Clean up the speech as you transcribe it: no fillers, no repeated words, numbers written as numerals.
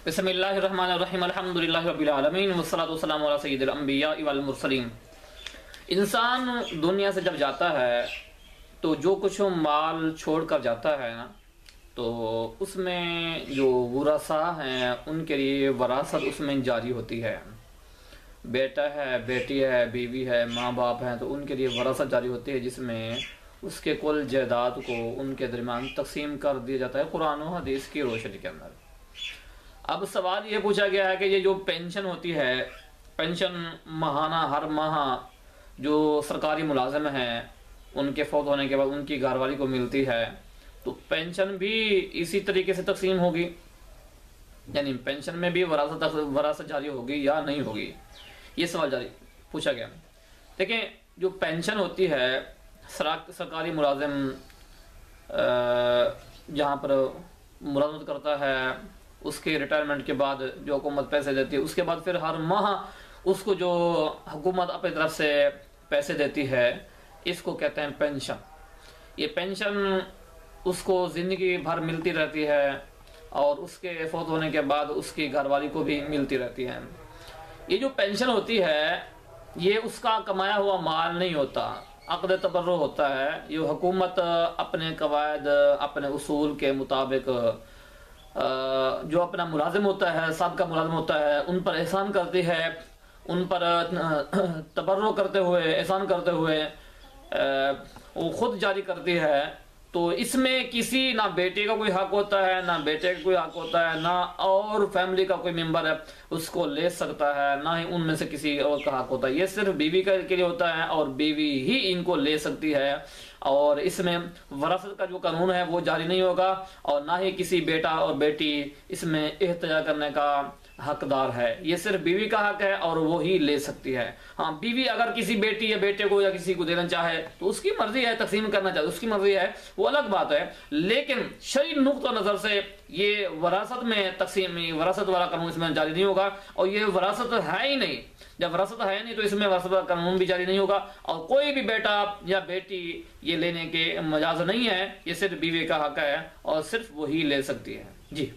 बिस्मिल्लाहिर्रहमानिर्रहीम अल्हम्दुलिल्लाहि रब्बिल आलमीन वस्सलातु वस्सलामु अला सय्यिदिल अंबिया वल मुरसलीन। इंसान दुनिया से जब जाता है तो जो कुछ माल छोड़ कर जाता है ना, तो उसमें जो वरासा हैं उनके लिए वरासत उसमें जारी होती है। बेटा है, बेटी है, बीवी है, माँ बाप हैं, तो उनके लिए वरासत जारी होती है, जिसमें उसके कुल जायदाद को उनके दरमियान तकसीम कर दिया जाता है कुरान और हदीस की रोशनी के अंदर। अब सवाल ये पूछा गया है कि ये जो पेंशन होती है, पेंशन माहाना हर माह जो सरकारी मुलाजिम हैं उनके फौत होने के बाद उनकी घरवाली को मिलती है, तो पेंशन भी इसी तरीके से तकसीम होगी, यानी पेंशन में भी वरासत जारी होगी या नहीं होगी, ये सवाल जारी पूछा गया। देखें, जो पेंशन होती है, सरकारी मुलाजिम जहाँ पर मुलाजमत करता है, उसके रिटायरमेंट के बाद जो हुकूमत पैसे देती है, उसके बाद फिर हर माह उसको जो हुकूमत अपनी तरफ से पैसे देती है, इसको कहते हैं पेंशन। ये पेंशन उसको ज़िंदगी भर मिलती रहती है और उसके फौत होने के बाद उसकी घरवाली को भी मिलती रहती है। ये जो पेंशन होती है, ये उसका कमाया हुआ माल नहीं होता, अक़द तबर्रुअ होता है। ये हुकूमत अपने कवायद, अपने उसूल के मुताबिक जो अपना मुलाजिम होता है, साबका मुलाजिम होता है, उन पर एहसान करती है, उन पर तबर्रुअ करते हुए, एहसान करते हुए वो खुद जारी करती है। तो इसमें किसी ना बेटे का कोई हक होता है, ना बेटे का कोई हक होता है, ना और फैमिली का कोई मेंबर है उसको ले सकता है, ना ही उनमें से किसी और का हक होता है। ये सिर्फ बीवी के लिए होता है और बीवी ही इनको ले सकती है, और इसमें वरासत का जो कानून है वो जारी नहीं होगा, और ना ही किसी बेटा और बेटी इसमें एहतजा करने का हकदार है। ये सिर्फ बीवी का हक है और वो ही ले सकती है। हाँ, बीवी अगर किसी बेटी या बेटे को या किसी को देना चाहे तो उसकी मर्जी है, तकसीम करना चाहे उसकी मर्जी है, वो अलग बात है। लेकिन शरई नुक्ता नजर से ये वरासत में तकसीम, वरासत वाला कानून इसमें जारी नहीं होगा, और ये वरासत है ही नहीं। जब वरासत है नहीं तो इसमें वरासत का कानून भी जारी नहीं होगा, और कोई भी बेटा या बेटी ये लेने के मजाज नहीं है। ये सिर्फ बीवी का हक है और सिर्फ वही ले सकती है। जी।